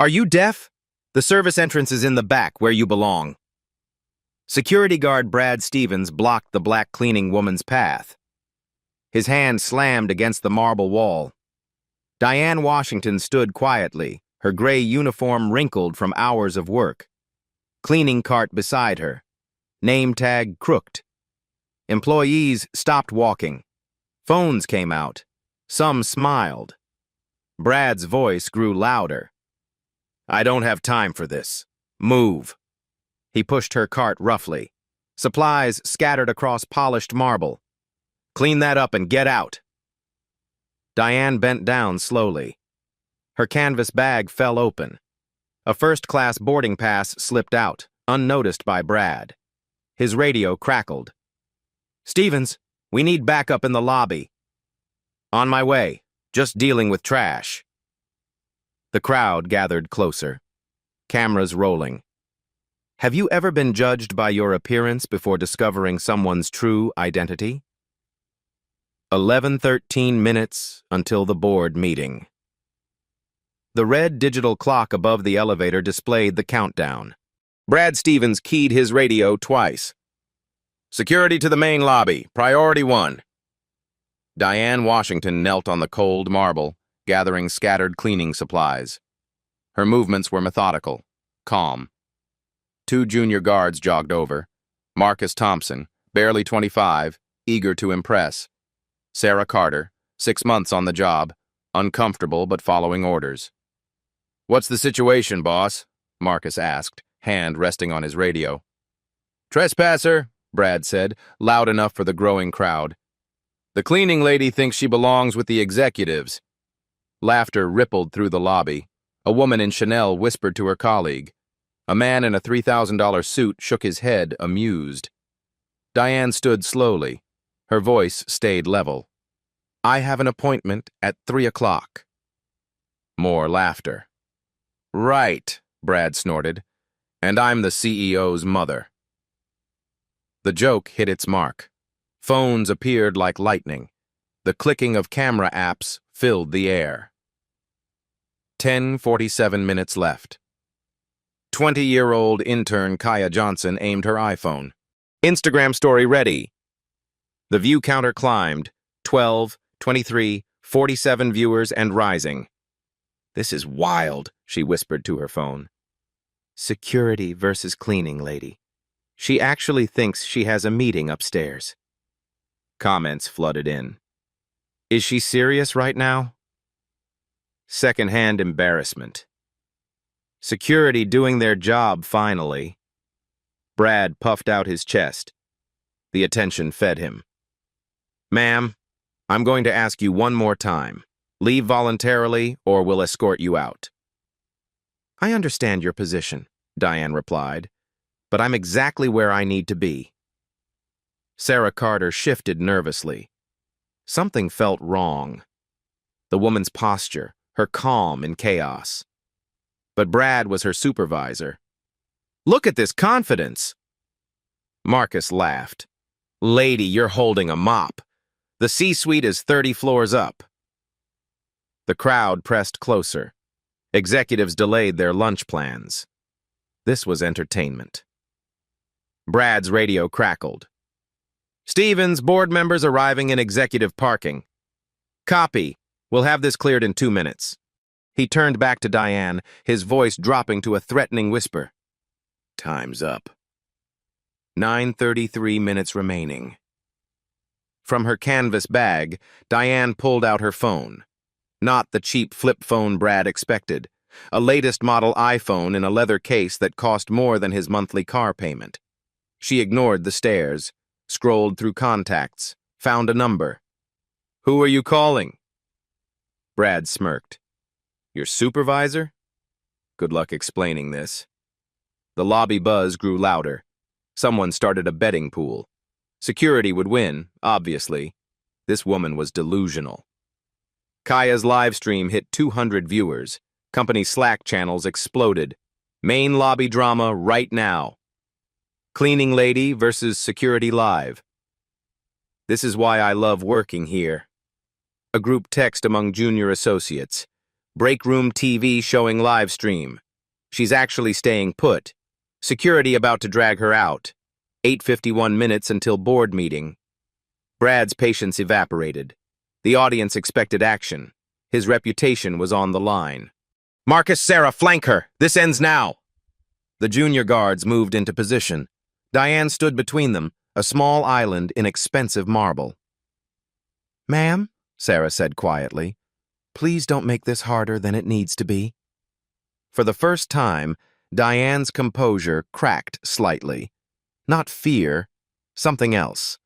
Are you deaf? The service entrance is in the back, where you belong. Security guard Brad Stevens blocked the black cleaning woman's path. His hand slammed against the marble wall. Diane Washington stood quietly, her gray uniform wrinkled from hours of work. Cleaning cart beside her. Name tag crooked. Employees stopped walking. Phones came out. Some smiled. Brad's voice grew louder. I don't have time for this. Move. He pushed her cart roughly. Supplies scattered across polished marble. Clean that up and get out. Diane bent down slowly. Her canvas bag fell open. A first-class boarding pass slipped out, unnoticed by Brad. His radio crackled. Stevens, we need backup in the lobby. On my way. Just dealing with trash. The crowd gathered closer. Cameras rolling. Have you ever been judged by your appearance before discovering someone's true identity? 11:13 minutes until the board meeting. The red digital clock above the elevator displayed the countdown. Brad Stevens keyed his radio twice. Security to the main lobby, priority 1. Diane Washington knelt on the cold marble, gathering scattered cleaning supplies. Her movements were methodical, calm. 2 junior guards jogged over. Marcus Thompson, barely 25, eager to impress. Sarah Carter, 6 months on the job, uncomfortable but following orders. What's the situation, boss? Marcus asked, hand resting on his radio. Trespasser, Brad said, loud enough for the growing crowd. The cleaning lady thinks she belongs with the executives. Laughter rippled through the lobby. A woman in Chanel whispered to her colleague. A man in a $3,000 suit shook his head, amused. Diane stood slowly. Her voice stayed level. I have an appointment at 3 o'clock. More laughter. Right, Brad snorted. And I'm the CEO's mother. The joke hit its mark. Phones appeared like lightning. The clicking of camera apps filled the air. 10:47 minutes left. 20-year-old intern Kaya Johnson aimed her iPhone. Instagram story ready. The view counter climbed. 12, 23, 47 viewers and rising. This is wild, she whispered to her phone. Security versus cleaning lady. She actually thinks she has a meeting upstairs. Comments flooded in. Is she serious right now? Second-hand embarrassment. Security doing their job finally. Brad puffed out his chest. The attention fed him. Ma'am, I'm going to ask you one more time. Leave voluntarily or we'll escort you out. I understand your position, Diane replied, but I'm exactly where I need to be. Sarah Carter shifted nervously. Something felt wrong. The woman's posture, her calm in chaos. But Brad was her supervisor. Look at this confidence! Marcus laughed. Lady, you're holding a mop. The C-suite is 30 floors up. The crowd pressed closer. Executives delayed their lunch plans. This was entertainment. Brad's radio crackled. Stevens, board members arriving in executive parking. Copy. We'll have this cleared in 2 minutes. He turned back to Diane, his voice dropping to a threatening whisper. Time's up. 9:33 minutes remaining. From her canvas bag, Diane pulled out her phone. Not the cheap flip phone Brad expected. A latest model iPhone in a leather case that cost more than his monthly car payment. She ignored the stares, scrolled through contacts, found a number. Who are you calling? Brad smirked. Your supervisor? Good luck explaining this. The lobby buzz grew louder. Someone started a betting pool. Security would win, obviously. This woman was delusional. Kaya's live stream hit 200 viewers. Company Slack channels exploded. Main lobby drama right now. Cleaning lady versus security live. This is why I love working here. A group text among junior associates. Break room TV showing live stream. She's actually staying put. Security about to drag her out. 8:51 minutes until board meeting. Brad's patience evaporated. The audience expected action. His reputation was on the line. Marcus, Sarah, flank her. This ends now. The junior guards moved into position. Diane stood between them, a small island in expensive marble. "Ma'am," Sarah said quietly, "please don't make this harder than it needs to be." For the first time, Diane's composure cracked slightly. Not fear, something else.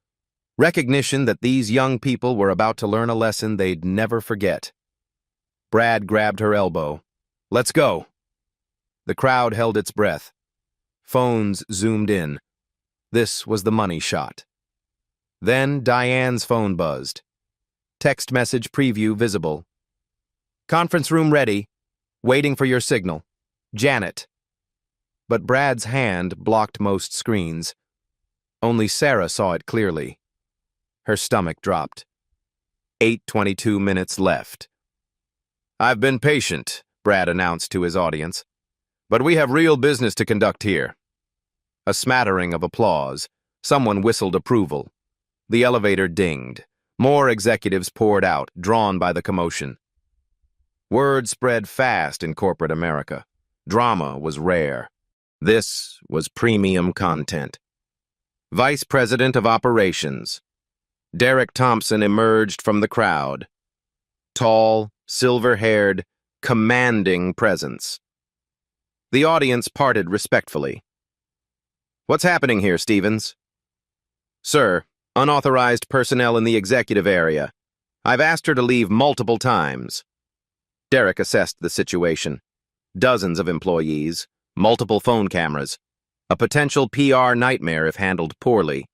Recognition that these young people were about to learn a lesson they'd never forget. Brad grabbed her elbow. "Let's go." The crowd held its breath. Phones zoomed in. This was the money shot. Then Diane's phone buzzed. Text message preview visible. "Conference room ready. Waiting for your signal. Janet." But Brad's hand blocked most screens. Only Sarah saw it clearly. Her stomach dropped. 8:22 minutes left. "I've been patient," Brad announced to his audience. "But we have real business to conduct here." A smattering of applause. Someone whistled approval. The elevator dinged. More executives poured out, drawn by the commotion. Word spread fast in corporate America. Drama was rare. This was premium content. Vice President of Operations. Derek Thompson emerged from the crowd. Tall, silver-haired, commanding presence. The audience parted respectfully. "What's happening here, Stevens?" "Sir, unauthorized personnel in the executive area. I've asked her to leave multiple times." Derek assessed the situation. Dozens of employees, multiple phone cameras. A potential PR nightmare if handled poorly.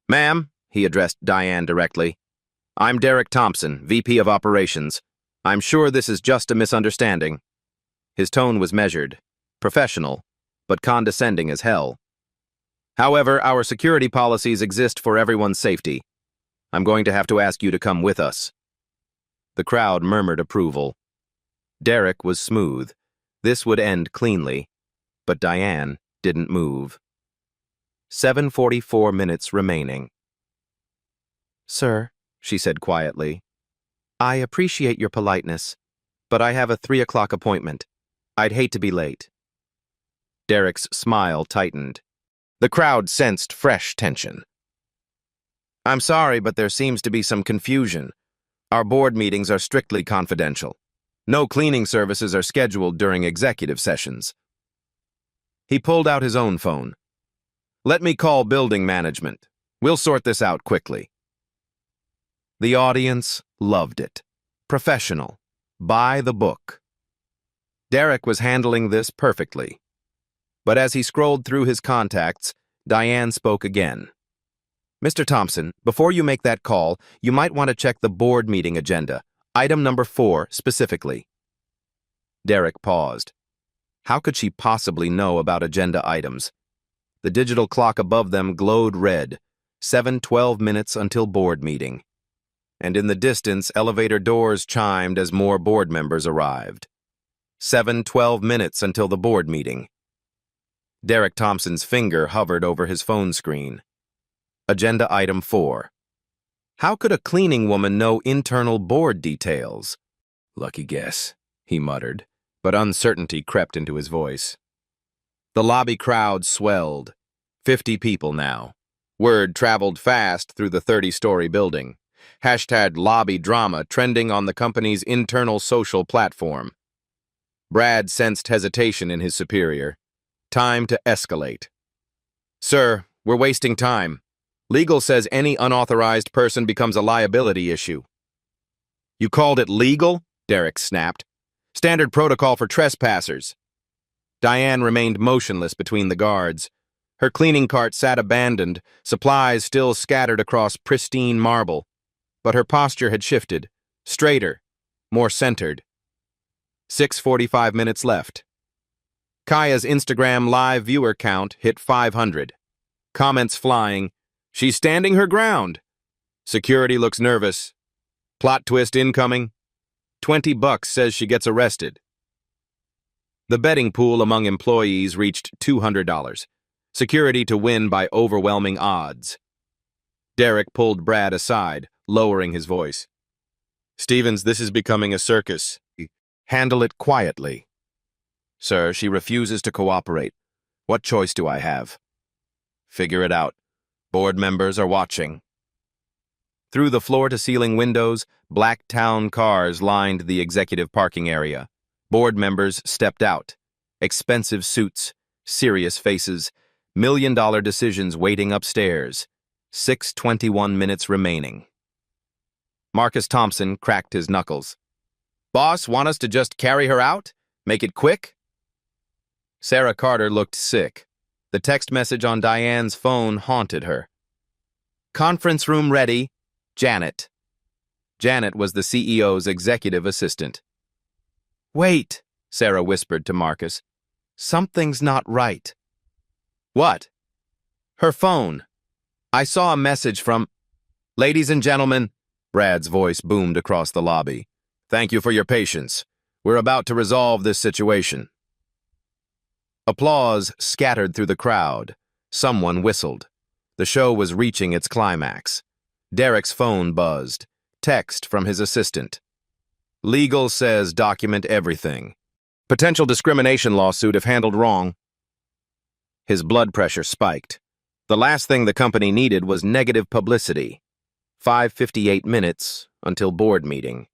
"Ma'am," he addressed Diane directly, "I'm Derek Thompson, VP of Operations. I'm sure this is just a misunderstanding." His tone was measured, professional, but condescending as hell. "However, our security policies exist for everyone's safety. I'm going to have to ask you to come with us." The crowd murmured approval. Derek was smooth. This would end cleanly. But Diane didn't move. 7:44 minutes remaining. "Sir," she said quietly, "I appreciate your politeness, but I have a 3 o'clock appointment. I'd hate to be late." Derek's smile tightened. The crowd sensed fresh tension. "I'm sorry, but there seems to be some confusion. Our board meetings are strictly confidential. No cleaning services are scheduled during executive sessions." He pulled out his own phone. "Let me call building management. We'll sort this out quickly." The audience loved it. Professional. By the book. Derek was handling this perfectly. But as he scrolled through his contacts, Diane spoke again. "Mr. Thompson, before you make that call, you might want to check the board meeting agenda. Item number 4, specifically." Derek paused. How could she possibly know about agenda items? The digital clock above them glowed red. 7:12 minutes until board meeting. And in the distance, elevator doors chimed as more board members arrived. 7:12 minutes until the board meeting. Derek Thompson's finger hovered over his phone screen. Agenda item 4. How could a cleaning woman know internal board details? "Lucky guess," he muttered, but uncertainty crept into his voice. The lobby crowd swelled. 50 people now. Word traveled fast through the 30-story building. #lobby drama trending on the company's internal social platform. Brad sensed hesitation in his superior. Time to escalate. "Sir, we're wasting time. Legal says any unauthorized person becomes a liability issue." "You called it legal?" Derek snapped. "Standard protocol for trespassers." Diane remained motionless between the guards. Her cleaning cart sat abandoned, supplies still scattered across pristine marble. But her posture had shifted, straighter, more centered. 6:45 minutes left. Kaya's Instagram live viewer count hit 500. Comments flying. "She's standing her ground." "Security looks nervous." "Plot twist incoming." $20 says she gets arrested. The betting pool among employees reached $200. Security to win by overwhelming odds. Derek pulled Brad aside, lowering his voice. Stevens, this is becoming a circus. Handle it quietly. Sir, she refuses to cooperate. What choice do I have? Figure it out. Board members are watching. Through the floor-to-ceiling windows, black town cars lined the executive parking area. Board members stepped out. Expensive suits, serious faces, million-dollar decisions waiting upstairs. 6:21 minutes remaining. Marcus Thompson cracked his knuckles. Boss, want us to just carry her out? Make it quick? Sarah Carter looked sick. The text message on Diane's phone haunted her. Conference room ready. Janet. Janet was the CEO's executive assistant. Wait, Sarah whispered to Marcus. Something's not right. What? Her phone. I saw a message from... Ladies and gentlemen, Brad's voice boomed across the lobby. Thank you for your patience. We're about to resolve this situation. Applause scattered through the crowd. Someone whistled. The show was reaching its climax. Derek's phone buzzed. Text from his assistant. Legal says document everything. Potential discrimination lawsuit if handled wrong. His blood pressure spiked. The last thing the company needed was negative publicity. 5:58 minutes until board meeting.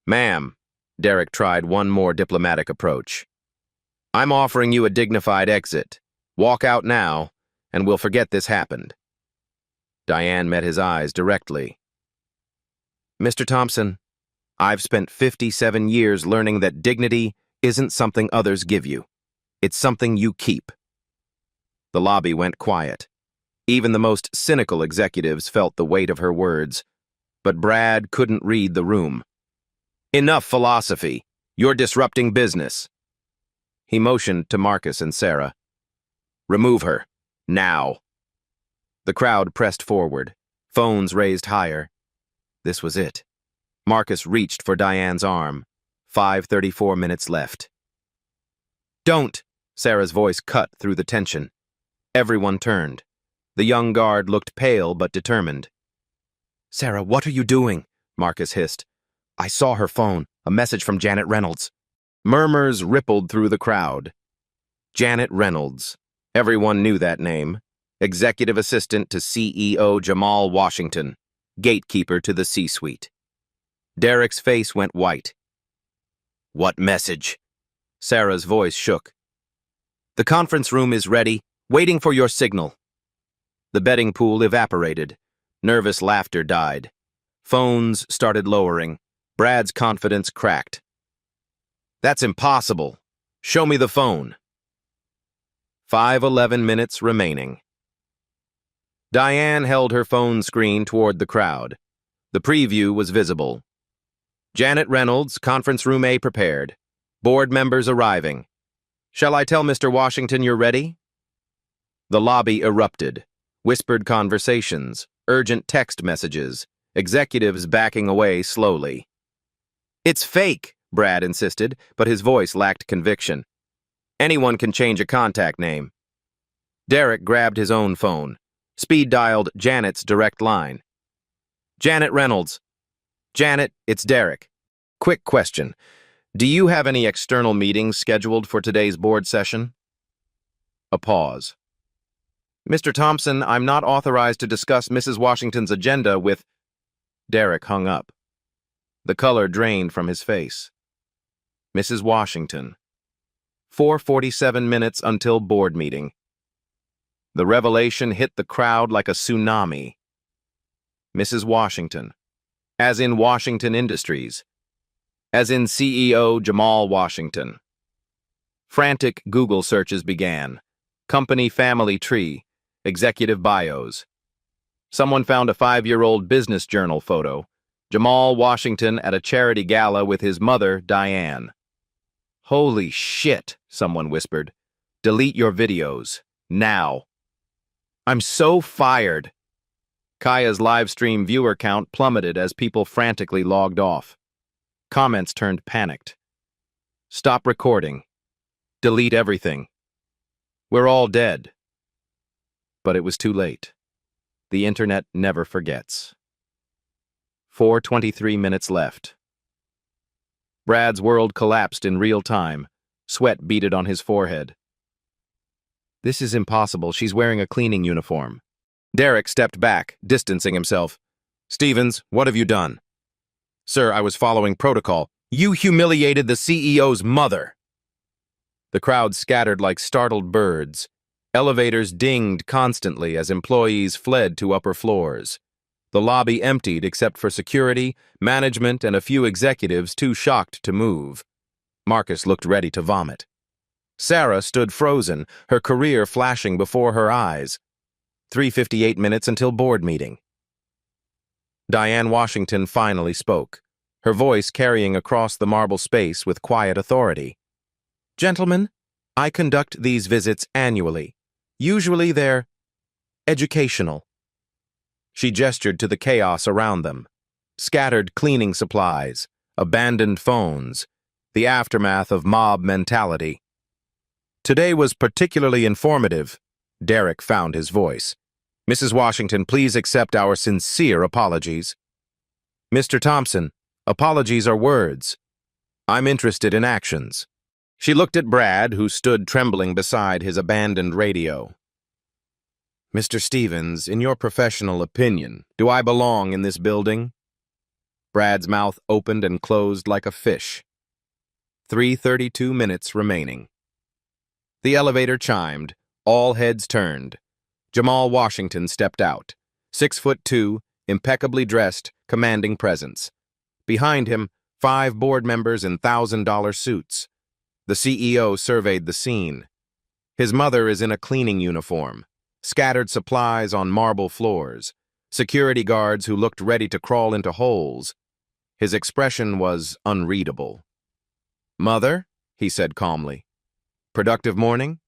Ma'am, Derek tried one more diplomatic approach. I'm offering you a dignified exit. Walk out now, and we'll forget this happened. Diane met his eyes directly. Mr. Thompson, I've spent 57 years learning that dignity isn't something others give you. It's something you keep. The lobby went quiet. Even the most cynical executives felt the weight of her words, but Brad couldn't read the room. Enough philosophy. You're disrupting business. He motioned to Marcus and Sarah. Remove her. Now. The crowd pressed forward, phones raised higher. This was it. Marcus reached for Diane's arm. 5:34 minutes left. Don't! Sarah's voice cut through the tension. Everyone turned. The young guard looked pale but determined. Sarah, what are you doing? Marcus hissed. I saw her phone, a message from Janet Reynolds. Murmurs rippled through the crowd. Janet Reynolds. Everyone knew that name. Executive assistant to CEO Jamal Washington. Gatekeeper to the C-suite. Derek's face went white. What message? Sarah's voice shook. The conference room is ready, waiting for your signal. The betting pool evaporated. Nervous laughter died. Phones started lowering. Brad's confidence cracked. That's impossible. Show me the phone. 5:11 minutes remaining. Diane held her phone screen toward the crowd. The preview was visible. Janet Reynolds, conference room A prepared. Board members arriving. Shall I tell Mr. Washington you're ready? The lobby erupted. Whispered conversations, urgent text messages, executives backing away slowly. It's fake, Brad insisted, but his voice lacked conviction. Anyone can change a contact name. Derek grabbed his own phone. Speed-dialed Janet's direct line. Janet Reynolds. Janet, it's Derek. Quick question. Do you have any external meetings scheduled for today's board session? A pause. Mr. Thompson, I'm not authorized to discuss Mrs. Washington's agenda with... Derek hung up. The color drained from his face. Mrs. Washington. 4:47 minutes until board meeting. The revelation hit the crowd like a tsunami. Mrs. Washington. As in Washington Industries. As in CEO Jamal Washington. Frantic Google searches began. Company family tree. Executive bios. Someone found a 5-year-old business journal photo. Jamal Washington at a charity gala with his mother, Diane. Holy shit, someone whispered. Delete your videos. Now. I'm so fired. Kaya's live stream viewer count plummeted as people frantically logged off. Comments turned panicked. Stop recording. Delete everything. We're all dead. But it was too late. The internet never forgets. 4:23 minutes left. Brad's world collapsed in real time. Sweat beaded on his forehead. This is impossible. She's wearing a cleaning uniform. Derek stepped back, distancing himself. Stevens, what have you done? Sir, I was following protocol. You humiliated the CEO's mother. The crowd scattered like startled birds. Elevators dinged constantly as employees fled to upper floors. The lobby emptied except for security, management, and a few executives too shocked to move. Marcus looked ready to vomit. Sarah stood frozen, her career flashing before her eyes. 3:58 minutes until board meeting. Diane Washington finally spoke, her voice carrying across the marble space with quiet authority. Gentlemen, I conduct these visits annually. Usually they're educational. She gestured to the chaos around them. Scattered cleaning supplies, abandoned phones, the aftermath of mob mentality. Today was particularly informative. Derek found his voice. Mrs. Washington, please accept our sincere apologies. Mr. Thompson, apologies are words. I'm interested in actions. She looked at Brad, who stood trembling beside his abandoned radio. Mr. Stevens, in your professional opinion, do I belong in this building? Brad's mouth opened and closed like a fish. 3:32 minutes remaining. The elevator chimed. All heads turned. Jamal Washington stepped out. 6'2", impeccably dressed, commanding presence. Behind him, 5 board members in $1,000 suits. The CEO surveyed the scene. His mother is in a cleaning uniform. Scattered supplies on marble floors. Security guards who looked ready to crawl into holes. His expression was unreadable. Mother, he said calmly. Productive morning?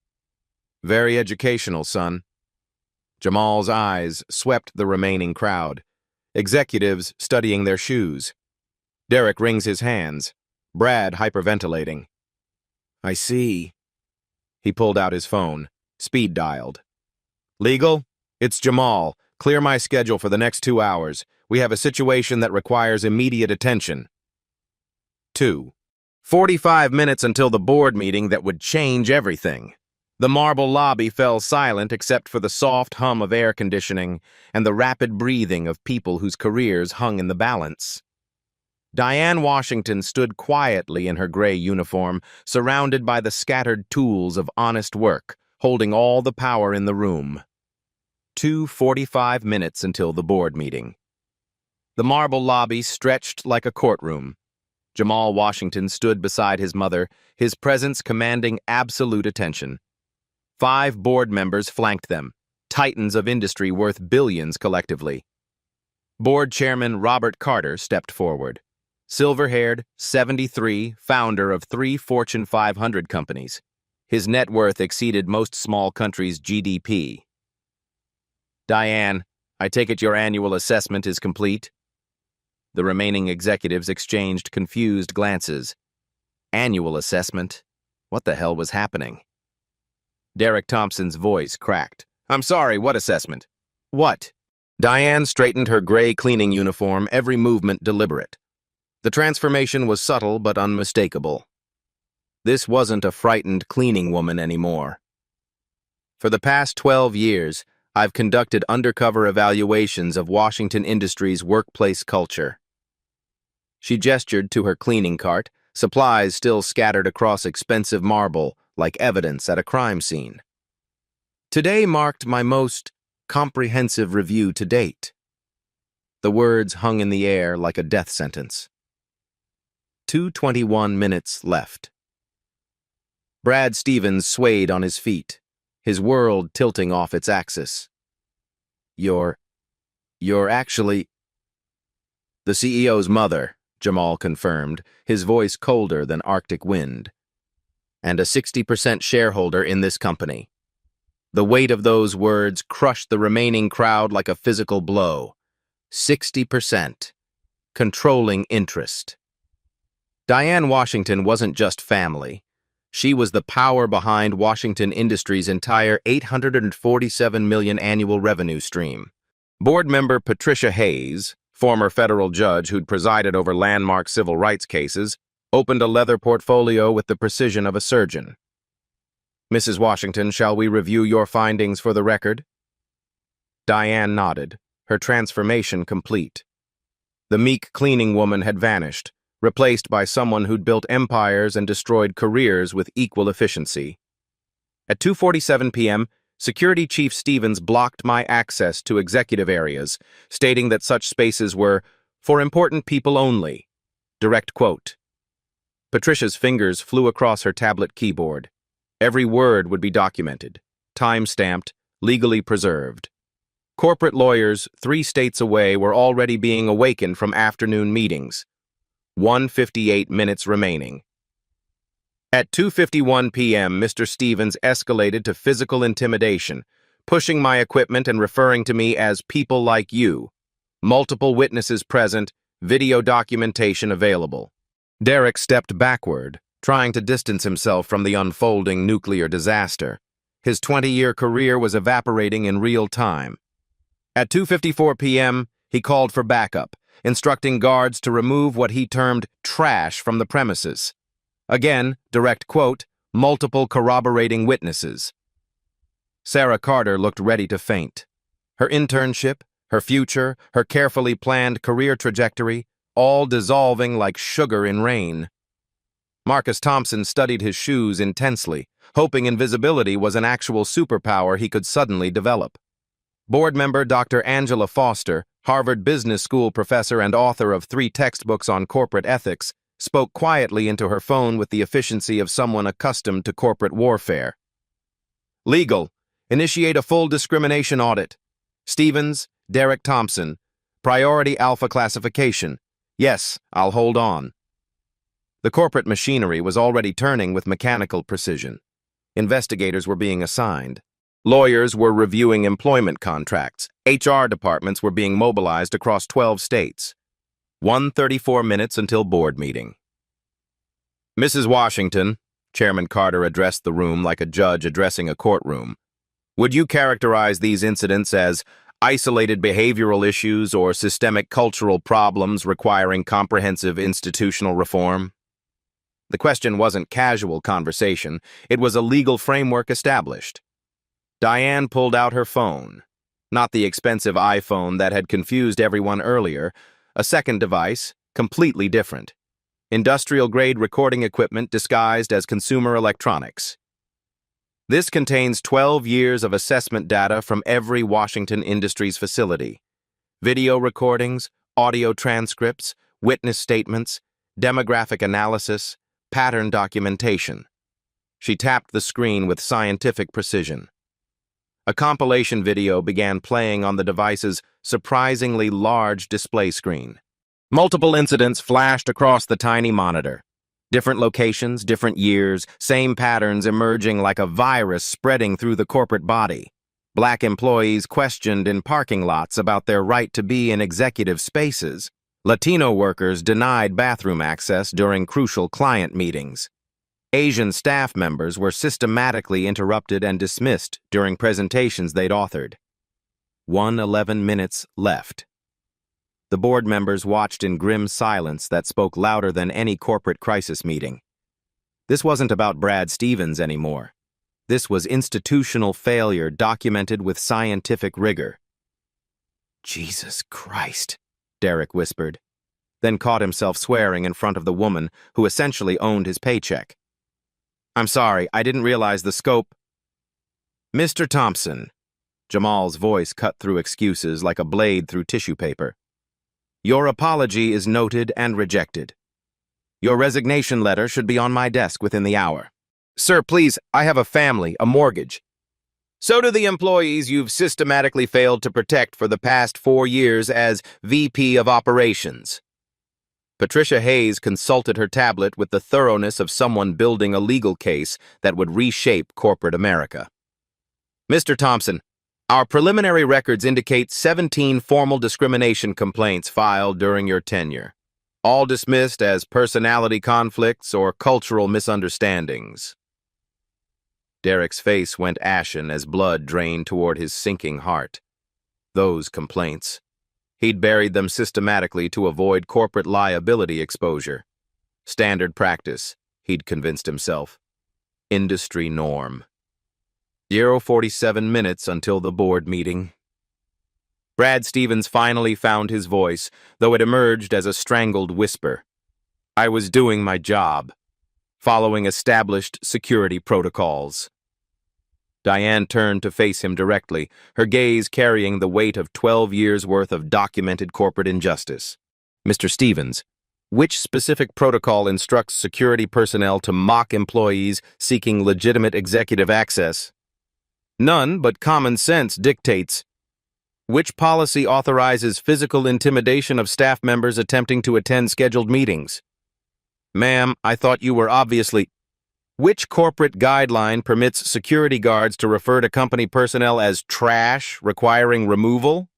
Very educational, son. Jamal's eyes swept the remaining crowd. Executives studying their shoes. Derek wrings his hands. Brad hyperventilating. I see. He pulled out his phone. Speed dialed. Legal? It's Jamal. Clear my schedule for the next 2 hours. We have a situation that requires immediate attention. 2. 45 minutes until the board meeting that would change everything. The marble lobby fell silent except for the soft hum of air conditioning and the rapid breathing of people whose careers hung in the balance. Diane Washington stood quietly in her gray uniform, surrounded by the scattered tools of honest work, holding all the power in the room. 2:45 minutes until the board meeting. The marble lobby stretched like a courtroom. Jamal Washington stood beside his mother, his presence commanding absolute attention. 5 board members flanked them, titans of industry worth billions collectively. Board Chairman Robert Carter stepped forward. Silver-haired, 73, founder of 3 Fortune 500 companies. His net worth exceeded most small countries' GDP. Diane, I take it your annual assessment is complete? The remaining executives exchanged confused glances. Annual assessment? What the hell was happening? Derek Thompson's voice cracked. I'm sorry, what assessment? What? Diane straightened her gray cleaning uniform, every movement deliberate. The transformation was subtle but unmistakable. This wasn't a frightened cleaning woman anymore. For the past 12 years, I've conducted undercover evaluations of Washington Industries' workplace culture. She gestured to her cleaning cart, supplies still scattered across expensive marble, like evidence at a crime scene. Today marked my most comprehensive review to date. The words hung in the air like a death sentence. 2:21 minutes left. Brad Stevens swayed on his feet, his world tilting off its axis. You're actually... The CEO's mother, Jamal confirmed, his voice colder than Arctic wind. And a 60% shareholder in this company. The weight of those words crushed the remaining crowd like a physical blow. 60%. Controlling interest. Diane Washington wasn't just family. She was the power behind Washington Industries' entire $847 million annual revenue stream. Board member Patricia Hayes, former federal judge who'd presided over landmark civil rights cases, opened a leather portfolio with the precision of a surgeon. "Mrs. Washington, shall we review your findings for the record?" Diane nodded, her transformation complete. The meek cleaning woman had vanished, replaced by someone who'd built empires and destroyed careers with equal efficiency. At 2:47 p.m., Security Chief Stevens blocked my access to executive areas, stating that such spaces were "for important people only." Direct quote. Patricia's fingers flew across her tablet keyboard. Every word would be documented, time-stamped, legally preserved. Corporate lawyers 3 states away were already being awakened from afternoon meetings. 1:58 minutes remaining. At 2:51 p.m., Mr. Stevens escalated to physical intimidation, pushing my equipment and referring to me as "people like you." Multiple witnesses present, video documentation available. Derek stepped backward, trying to distance himself from the unfolding nuclear disaster. His 20-year career was evaporating in real time. At 2:54 p.m., he called for backup, instructing guards to remove what he termed trash from the premises. Again, direct quote, multiple corroborating witnesses. Sarah Carter looked ready to faint. Her internship, her future, her carefully planned career trajectory, all dissolving like sugar in rain. Marcus Thompson studied his shoes intensely, hoping invisibility was an actual superpower he could suddenly develop. Board member Dr. Angela Foster, Harvard Business School professor and author of 3 textbooks on corporate ethics, spoke quietly into her phone with the efficiency of someone accustomed to corporate warfare. "Legal. Initiate a full discrimination audit. Stevens, Derek Thompson. Priority Alpha classification. Yes, I'll hold on." The corporate machinery was already turning with mechanical precision. Investigators were being assigned. Lawyers were reviewing employment contracts. HR departments were being mobilized across 12 states. 1:34 minutes until board meeting. "Mrs. Washington," Chairman Carter addressed the room like a judge addressing a courtroom, "would you characterize these incidents as isolated behavioral issues or systemic cultural problems requiring comprehensive institutional reform?" The question wasn't casual conversation, it was a legal framework established. Diane pulled out her phone. Not the expensive iPhone that had confused everyone earlier, a second device, completely different. Industrial-grade recording equipment disguised as consumer electronics. This contains 12 years of assessment data from every Washington Industries facility. Video recordings, audio transcripts, witness statements, demographic analysis, pattern documentation. She tapped the screen with scientific precision. A compilation video began playing on the device's surprisingly large display screen. Multiple incidents flashed across the tiny monitor. Different locations, different years, same patterns emerging like a virus spreading through the corporate body. Black employees questioned in parking lots about their right to be in executive spaces. Latino workers denied bathroom access during crucial client meetings. Asian staff members were systematically interrupted and dismissed during presentations they'd authored. 1:11 minutes left. The board members watched in grim silence that spoke louder than any corporate crisis meeting. This wasn't about Brad Stevens anymore. This was institutional failure documented with scientific rigor. "Jesus Christ," Derek whispered, then caught himself swearing in front of the woman who essentially owned his paycheck. "I'm sorry, I didn't realize the scope." "Mr. Thompson," Jamal's voice cut through excuses like a blade through tissue paper. "Your apology is noted and rejected. Your resignation letter should be on my desk within the hour." "Sir, please, I have a family, a mortgage." "So do the employees you've systematically failed to protect for the past 4 years as VP of Operations." Patricia Hayes consulted her tablet with the thoroughness of someone building a legal case that would reshape corporate America. "Mr. Thompson, our preliminary records indicate 17 formal discrimination complaints filed during your tenure. all dismissed as personality conflicts or cultural misunderstandings. Derek's face went ashen as blood drained toward his sinking heart. Those complaints. He'd buried them systematically to avoid corporate liability exposure. Standard practice, he'd convinced himself. Industry norm. 0:47 minutes until the board meeting. Brad Stevens finally found his voice, though it emerged as a strangled whisper. I was doing my job, following established security protocols. Diane turned to face him directly, her gaze carrying the weight of 12 years' worth of documented corporate injustice. Mr. Stevens, which specific protocol instructs security personnel to mock employees seeking legitimate executive access? None, but common sense dictates. Which policy authorizes physical intimidation of staff members attempting to attend scheduled meetings? Ma'am, I thought you were obviously... Which corporate guideline permits security guards to refer to company personnel as trash, requiring removal?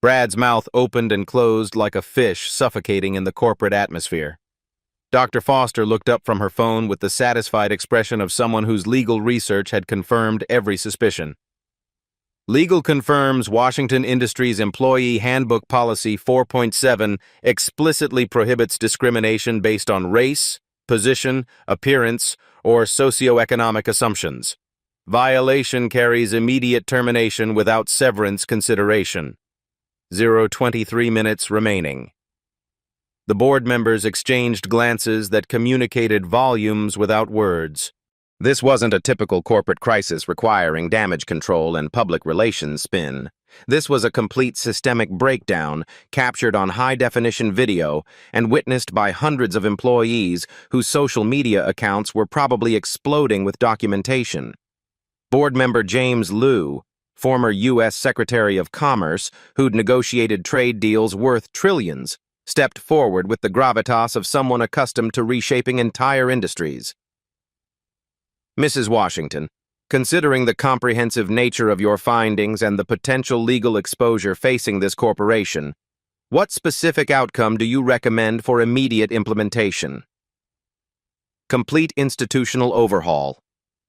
Brad's mouth opened and closed like a fish suffocating in the corporate atmosphere. Dr. Foster looked up from her phone with the satisfied expression of someone whose legal research had confirmed every suspicion. Legal confirms Washington Industries Employee Handbook Policy 4.7 explicitly prohibits discrimination based on race, position, appearance, or socioeconomic assumptions. Violation carries immediate termination without severance consideration. 0:23 minutes remaining. The board members exchanged glances that communicated volumes without words. This wasn't a typical corporate crisis requiring damage control and public relations spin. This was a complete systemic breakdown captured on high-definition video and witnessed by hundreds of employees whose social media accounts were probably exploding with documentation. Board member James Liu, former U.S. Secretary of Commerce who'd negotiated trade deals worth trillions, stepped forward with the gravitas of someone accustomed to reshaping entire industries. Mrs. Washington, considering the comprehensive nature of your findings and the potential legal exposure facing this corporation, what specific outcome do you recommend for immediate implementation? Complete institutional overhaul.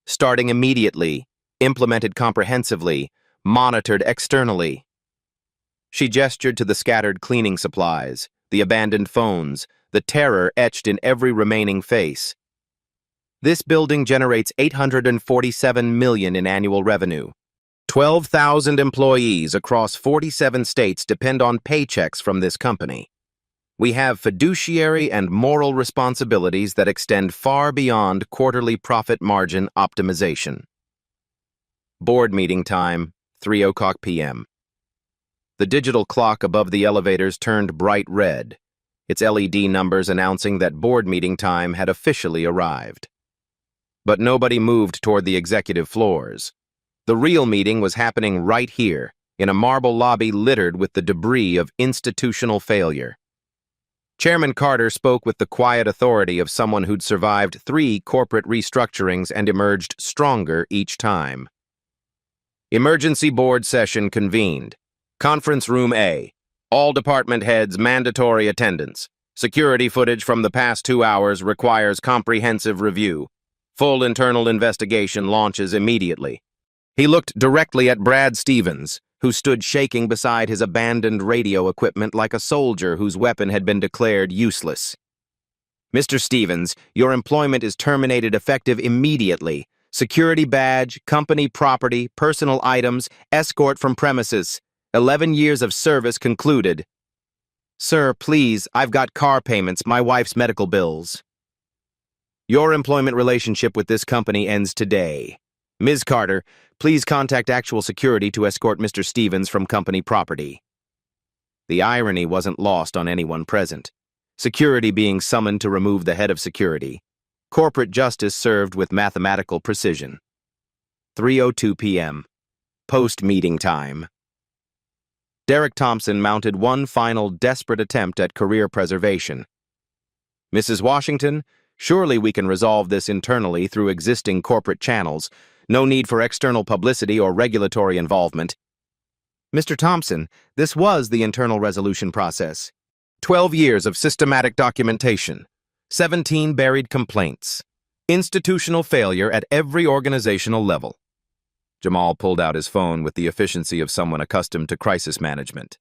Starting immediately, implemented comprehensively, monitored externally. She gestured to the scattered cleaning supplies, the abandoned phones, the terror etched in every remaining face. This building generates $847 million in annual revenue. 12,000 employees across 47 states depend on paychecks from this company. We have fiduciary and moral responsibilities that extend far beyond quarterly profit margin optimization. Board meeting time, 3:00 p.m. The digital clock above the elevators turned bright red, its LED numbers announcing that board meeting time had officially arrived. But nobody moved toward the executive floors. The real meeting was happening right here, in a marble lobby littered with the debris of institutional failure. Chairman Carter spoke with the quiet authority of someone who'd survived 3 corporate restructurings and emerged stronger each time. Emergency board session convened. Conference room A. All department heads mandatory attendance. Security footage from the past 2 hours requires comprehensive review. Full internal investigation launches immediately. He looked directly at Brad Stevens, who stood shaking beside his abandoned radio equipment like a soldier whose weapon had been declared useless. Mr. Stevens, your employment is terminated effective immediately. Security badge, company property, personal items, escort from premises. 11 years of service concluded. Sir, please, I've got car payments, my wife's medical bills. Your employment relationship with this company ends today. Ms. Carter, please contact Actual Security to escort Mr. Stevens from company property. The irony wasn't lost on anyone present. Security being summoned to remove the head of security. Corporate justice served with mathematical precision. 3:02 p.m. Post-meeting time. Derek Thompson mounted one final desperate attempt at career preservation. Mrs. Washington, surely we can resolve this internally through existing corporate channels. No need for external publicity or regulatory involvement. Mr. Thompson, this was the internal resolution process. 12 years of systematic documentation, 17 buried complaints, institutional failure at every organizational level. Jamal pulled out his phone with the efficiency of someone accustomed to crisis management.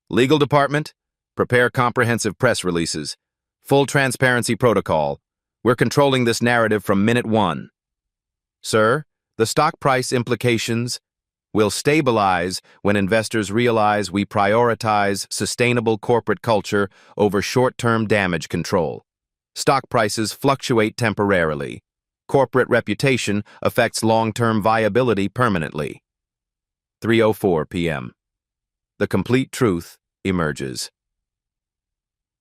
Legal department, prepare comprehensive press releases. Full transparency protocol. We're controlling this narrative from minute one. Sir, the stock price implications will stabilize when investors realize we prioritize sustainable corporate culture over short-term damage control. Stock prices fluctuate temporarily. Corporate reputation affects long-term viability permanently. 3:04 p.m. The complete truth emerges.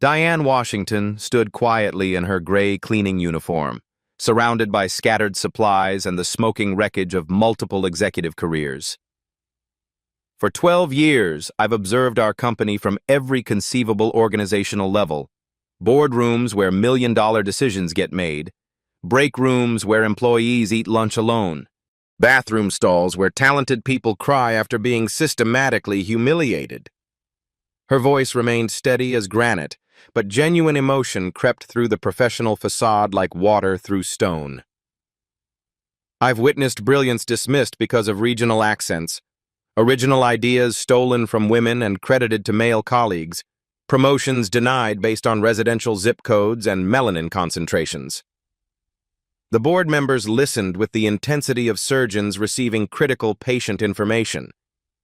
Diane Washington stood quietly in her gray cleaning uniform, surrounded by scattered supplies and the smoking wreckage of multiple executive careers. For 12 years, I've observed our company from every conceivable organizational level. Boardrooms where million-dollar decisions get made, break rooms where employees eat lunch alone, bathroom stalls where talented people cry after being systematically humiliated. Her voice remained steady as granite, but genuine emotion crept through the professional facade like water through stone. I've witnessed brilliance dismissed because of regional accents, original ideas stolen from women and credited to male colleagues, promotions denied based on residential zip codes and melanin concentrations. The board members listened with the intensity of surgeons receiving critical patient information.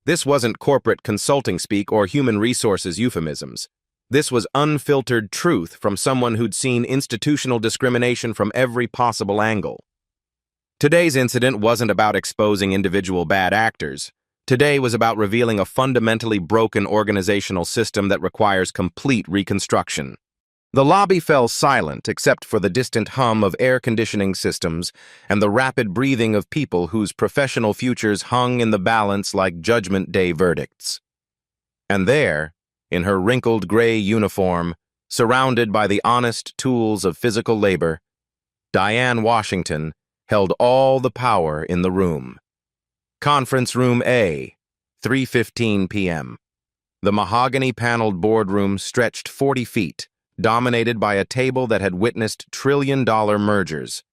This wasn't corporate consulting speak or human resources euphemisms. This was unfiltered truth from someone who'd seen institutional discrimination from every possible angle. Today's incident wasn't about exposing individual bad actors. Today was about revealing a fundamentally broken organizational system that requires complete reconstruction. The lobby fell silent except for the distant hum of air conditioning systems and the rapid breathing of people whose professional futures hung in the balance like Judgment Day verdicts. And there, in her wrinkled gray uniform, surrounded by the honest tools of physical labor, Diane Washington held all the power in the room. Conference Room A, 3:15 p.m. The mahogany-paneled boardroom stretched 40 feet, dominated by a table that had witnessed trillion-dollar mergers.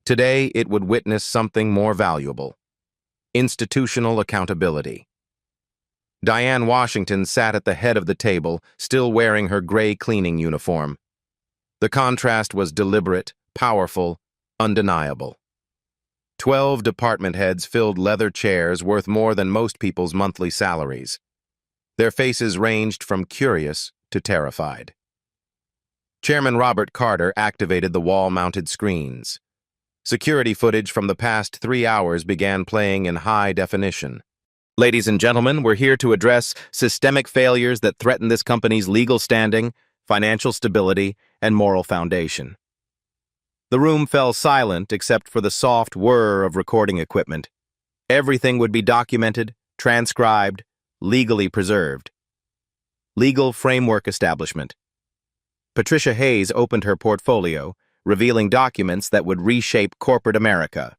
Today, it would witness something more valuable: institutional accountability. Diane Washington sat at the head of the table, still wearing her gray cleaning uniform. The contrast was deliberate, powerful, undeniable. 12 department heads filled leather chairs worth more than most people's monthly salaries. Their faces ranged from curious to terrified. Chairman Robert Carter activated the wall-mounted screens. Security footage from the past 3 hours began playing in high definition. Ladies and gentlemen, we're here to address systemic failures that threaten this company's legal standing, financial stability, and moral foundation. The room fell silent except for the soft whir of recording equipment. Everything would be documented, transcribed, legally preserved. Legal Framework Establishment. Patricia Hayes opened her portfolio, revealing documents that would reshape corporate America.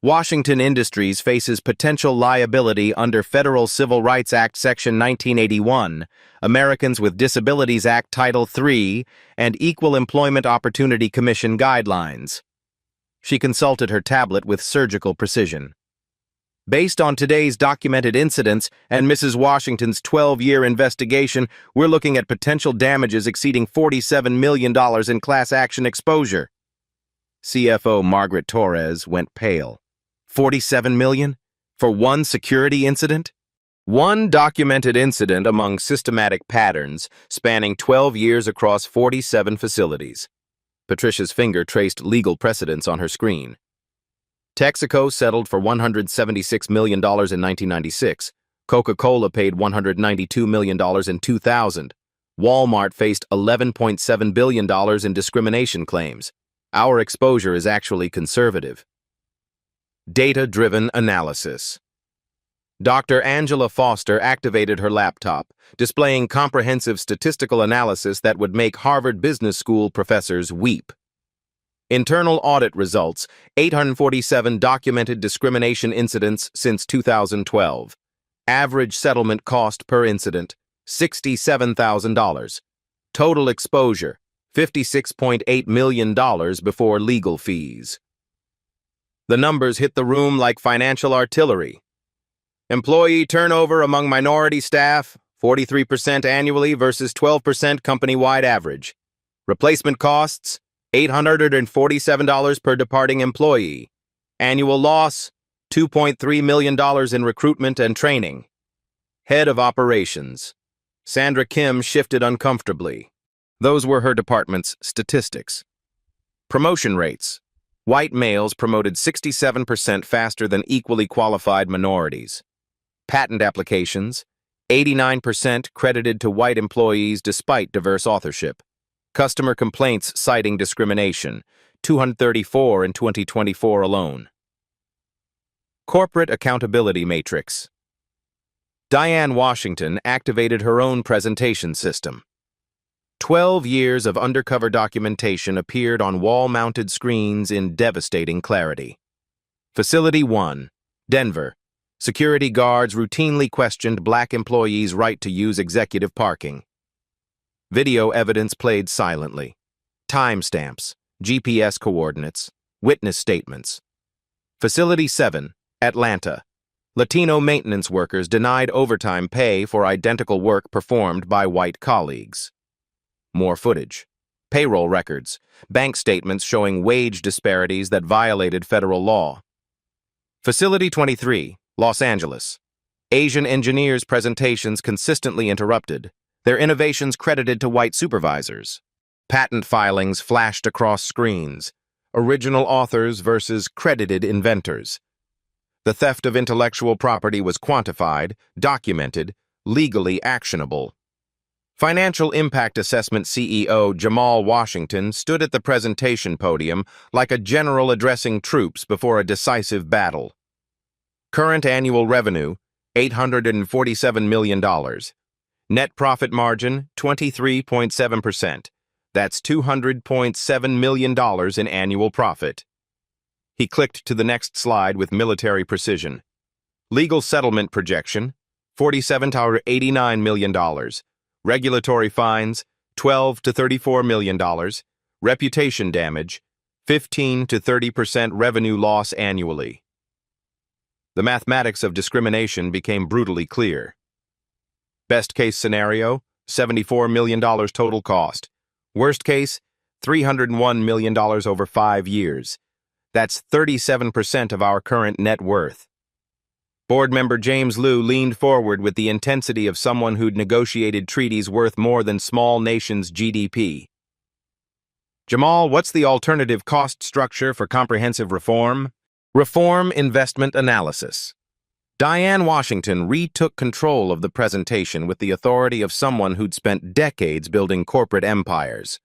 Washington Industries faces potential liability under Federal Civil Rights Act Section 1981, Americans with Disabilities Act Title III, and Equal Employment Opportunity Commission guidelines. She consulted her tablet with surgical precision. Based on today's documented incidents and Mrs. Washington's 12-year investigation, we're looking at potential damages exceeding $47 million in class action exposure. CFO Margaret Torres went pale. $47 million? For one security incident? One documented incident among systematic patterns spanning 12 years across 47 facilities. Patricia's finger traced legal precedents on her screen. Texaco settled for $176 million in 1996. Coca-Cola paid $192 million in 2000. Walmart faced $11.7 billion in discrimination claims. Our exposure is actually conservative. Data-driven analysis. Dr. Angela Foster activated her laptop, displaying comprehensive statistical analysis that would make Harvard Business School professors weep. Internal audit results: 847 documented discrimination incidents since 2012. Average settlement cost per incident: $67,000. Total exposure, $56.8 million before legal fees. The numbers hit the room like financial artillery. Employee turnover among minority staff, 43% annually versus 12% company-wide average. Replacement costs, $847 per departing employee. Annual loss, $2.3 million in recruitment and training. Head of Operations. Sandra Kim shifted uncomfortably. Those were her department's statistics. Promotion rates. White males promoted 67% faster than equally qualified minorities. Patent applications. 89% credited to white employees despite diverse authorship. Customer complaints citing discrimination. 234 in 2024 alone. Corporate Accountability Matrix. Diane Washington activated her own presentation system. 12 years of undercover documentation appeared on wall-mounted screens in devastating clarity. Facility 1, Denver. Security guards routinely questioned black employees' right to use executive parking. Video evidence played silently. Timestamps, GPS coordinates, witness statements. Facility 7, Atlanta. Latino maintenance workers denied overtime pay for identical work performed by white colleagues. More footage. Payroll records, bank statements showing wage disparities that violated federal law. Facility 23, Los Angeles. Asian engineers' presentations consistently interrupted, their innovations credited to white supervisors. Patent filings flashed across screens, original authors versus credited inventors. The theft of intellectual property was quantified, documented, legally actionable. Financial Impact Assessment CEO Jamal Washington stood at the presentation podium like a general addressing troops before a decisive battle. Current annual revenue, $847 million. Net profit margin, 23.7%. That's $200.7 million in annual profit. He clicked to the next slide with military precision. Legal settlement projection, $47 to $89 million. Regulatory fines, $12 to $34 million. Reputation damage, 15 to 30% revenue loss annually. The mathematics of discrimination became brutally clear. Best case scenario, $74 million total cost. Worst case, $301 million over 5 years. That's 37% of our current net worth. Board member James Liu leaned forward with the intensity of someone who'd negotiated treaties worth more than small nations' GDP. Jamal, what's the alternative cost structure for comprehensive reform? Reform Investment Analysis. Diane Washington retook control of the presentation with the authority of someone who'd spent decades building corporate empires.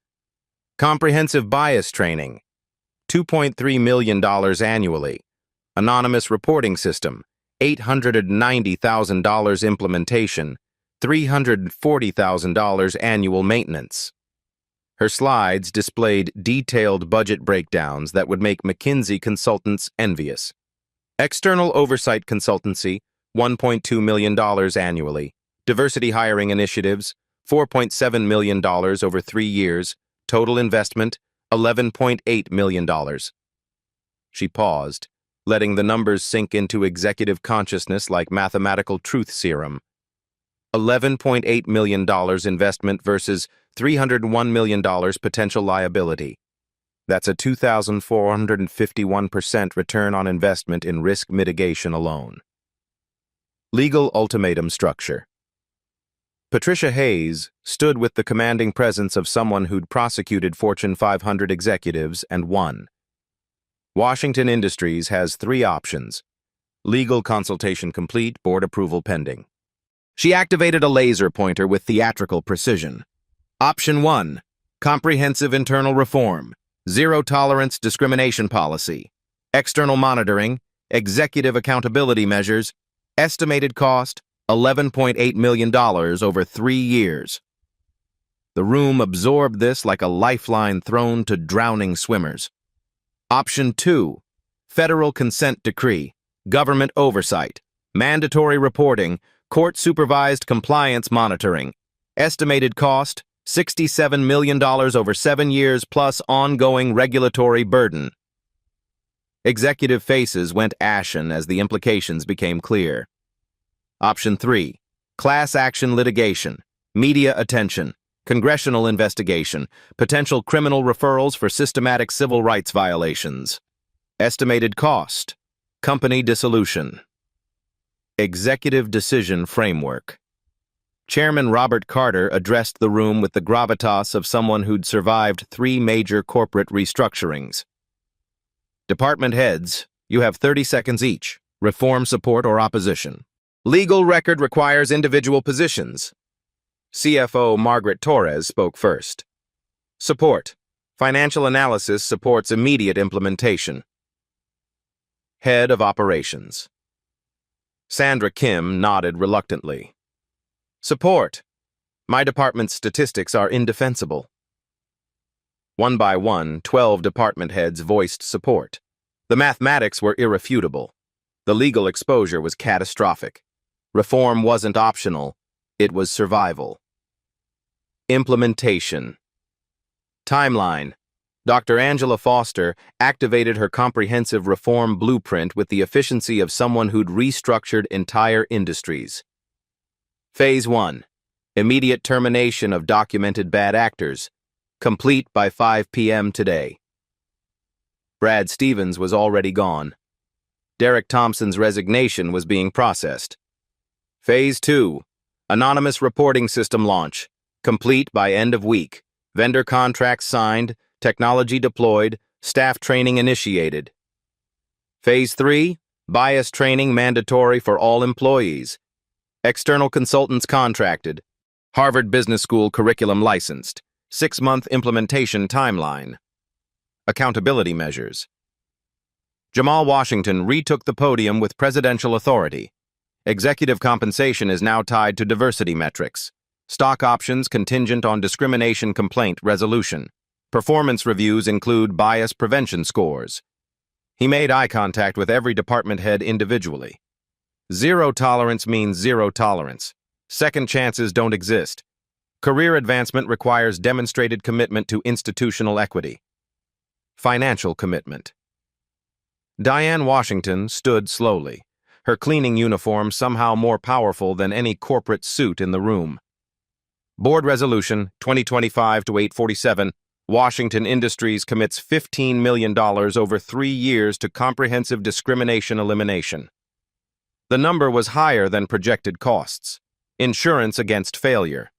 Comprehensive bias training. $2.3 million annually. Anonymous reporting system. $890,000 implementation. $340,000 annual maintenance. Her slides displayed detailed budget breakdowns that would make McKinsey consultants envious. External oversight consultancy, $1.2 million annually. Diversity hiring initiatives, $4.7 million over 3 years. Total investment, $11.8 million. She paused, letting the numbers sink into executive consciousness like mathematical truth serum. $11.8 million investment versus $301 million potential liability. That's a 2,451% return on investment in risk mitigation alone. Legal ultimatum structure. Patricia Hayes stood with the commanding presence of someone who'd prosecuted Fortune 500 executives and won. Washington Industries has 3 options. Legal consultation complete, board approval pending. She activated a laser pointer with theatrical precision. Option 1, comprehensive internal reform, zero-tolerance discrimination policy, external monitoring, executive accountability measures, estimated cost, $11.8 million over 3 years. The room absorbed this like a lifeline thrown to drowning swimmers. Option 2, federal consent decree, government oversight, mandatory reporting, Court-supervised compliance monitoring. Estimated cost, $67 million over 7 years plus ongoing regulatory burden. Executive faces went ashen as the implications became clear. Option 3. Class action litigation. Media attention. Congressional investigation. Potential criminal referrals for systematic civil rights violations. Estimated cost. Company dissolution. Executive Decision Framework. Chairman Robert Carter addressed the room with the gravitas of someone who'd survived 3 major corporate restructurings. Department heads, you have 30 seconds each. Reform, support, or opposition. Legal record requires individual positions. CFO Margaret Torres spoke first. Support. Financial analysis supports immediate implementation. Head of Operations. Sandra Kim nodded reluctantly. Support. My department's statistics are indefensible. One by one, 12 department heads voiced support. The mathematics were irrefutable. The legal exposure was catastrophic. Reform wasn't optional, it was survival. Implementation. Timeline. Dr. Angela Foster activated her comprehensive reform blueprint with the efficiency of someone who'd restructured entire industries. Phase 1. Immediate termination of documented bad actors. Complete by 5 p.m. today. Brad Stevens was already gone. Derek Thompson's resignation was being processed. Phase 2. Anonymous reporting system launch. Complete by end of week. Vendor contracts signed. Technology deployed, staff training initiated. Phase 3, bias training mandatory for all employees. External consultants contracted. Harvard Business School curriculum licensed. 6-month implementation timeline. Accountability measures. Jamal Washington retook the podium with presidential authority. Executive compensation is now tied to diversity metrics. Stock options contingent on discrimination complaint resolution. Performance reviews include bias prevention scores. He made eye contact with every department head individually. Zero tolerance means zero tolerance. Second chances don't exist. Career advancement requires demonstrated commitment to institutional equity. Financial commitment. Diane Washington stood slowly, her cleaning uniform somehow more powerful than any corporate suit in the room. Board Resolution 2025-847. Washington Industries commits $15 million over 3 years to comprehensive discrimination elimination. The number was higher than projected costs. Insurance against failure.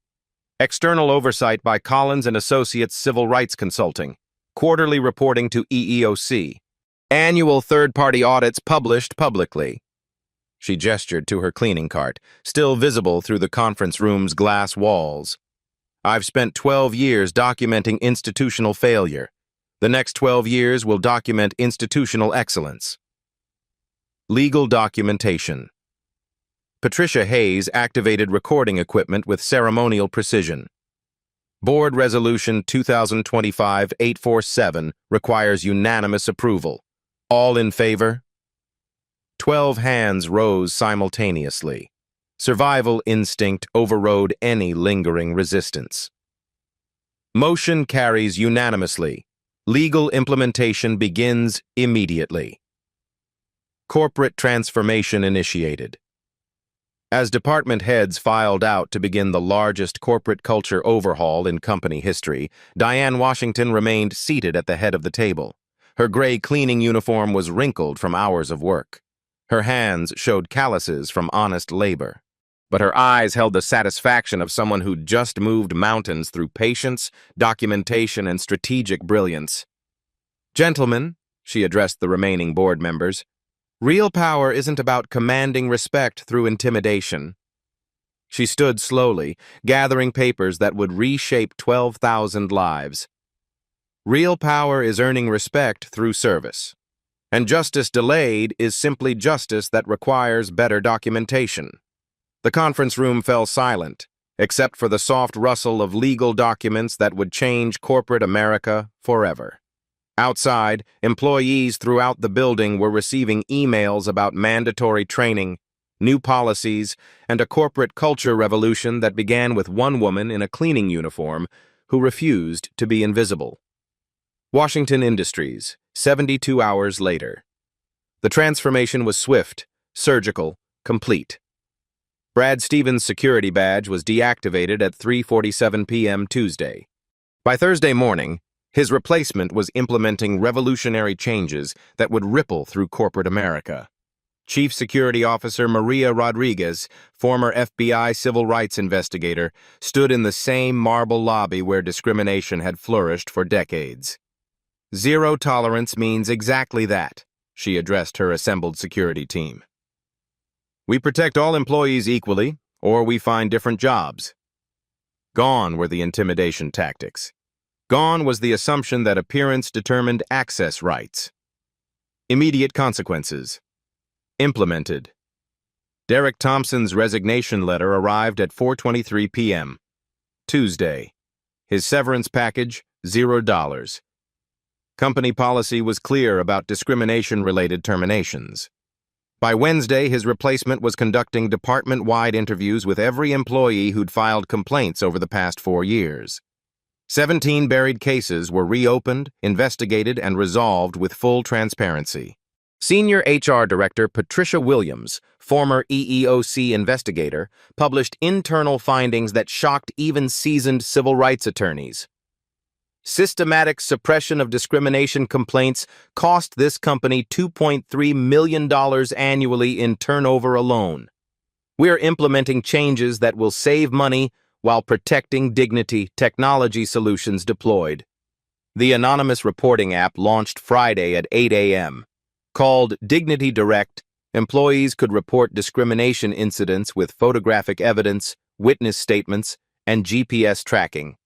External oversight by Collins and Associates Civil Rights Consulting. Quarterly reporting to EEOC. Annual third-party audits published publicly. She gestured to her cleaning cart, still visible through the conference room's glass walls. I've spent 12 years documenting institutional failure. The next 12 years will document institutional excellence. Legal documentation. Patricia Hayes activated recording equipment with ceremonial precision. Board Resolution 2025-847 requires unanimous approval. All in favor? 12 hands rose simultaneously. Survival instinct overrode any lingering resistance. Motion carries unanimously. Legal implementation begins immediately. Corporate transformation initiated. As department heads filed out to begin the largest corporate culture overhaul in company history, Diane Washington remained seated at the head of the table. Her gray cleaning uniform was wrinkled from hours of work. Her hands showed calluses from honest labor. But her eyes held the satisfaction of someone who'd just moved mountains through patience, documentation, and strategic brilliance. Gentlemen, she addressed the remaining board members, real power isn't about commanding respect through intimidation. She stood slowly, gathering papers that would reshape 12,000 lives. Real power is earning respect through service. And justice delayed is simply justice that requires better documentation. The conference room fell silent, except for the soft rustle of legal documents that would change corporate America forever. Outside, employees throughout the building were receiving emails about mandatory training, new policies, and a corporate culture revolution that began with one woman in a cleaning uniform who refused to be invisible. Washington Industries, 72 hours later. The transformation was swift, surgical, complete. Brad Stevens' security badge was deactivated at 3:47 p.m. Tuesday. By Thursday morning, his replacement was implementing revolutionary changes that would ripple through corporate America. Chief Security Officer Maria Rodriguez, former FBI civil rights investigator, stood in the same marble lobby where discrimination had flourished for decades. Zero tolerance means exactly that, she addressed her assembled security team. We protect all employees equally, or we find different jobs. Gone were the intimidation tactics. Gone was the assumption that appearance determined access rights. Immediate consequences. Implemented. Derek Thompson's resignation letter arrived at 4:23 p.m. Tuesday. His severance package, $0. Company policy was clear about discrimination-related terminations. By Wednesday, his replacement was conducting department-wide interviews with every employee who'd filed complaints over the past 4 years. 17 buried cases were reopened, investigated, and resolved with full transparency. Senior HR Director Patricia Williams, former EEOC investigator, published internal findings that shocked even seasoned civil rights attorneys. Systematic suppression of discrimination complaints cost this company $2.3 million annually in turnover alone. We're implementing changes that will save money while protecting dignity, technology solutions deployed. The anonymous reporting app launched Friday at 8 a.m. Called Dignity Direct, employees could report discrimination incidents with photographic evidence, witness statements, and GPS tracking.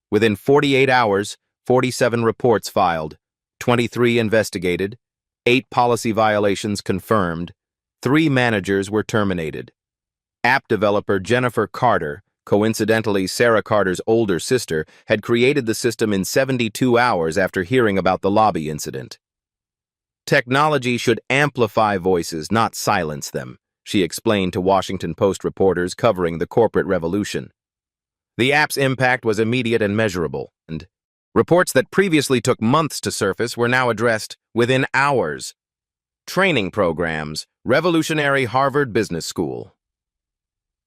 Within 48 hours, 47 reports filed, 23 investigated, 8 policy violations confirmed, 3 managers were terminated. App developer Jennifer Carter, coincidentally Sarah Carter's older sister, had created the system in 72 hours after hearing about the lobby incident. Technology should amplify voices, not silence them, she explained to Washington Post reporters covering the corporate revolution. The app's impact was immediate and measurable, and reports that previously took months to surface were now addressed within hours. Training programs, revolutionary Harvard Business School.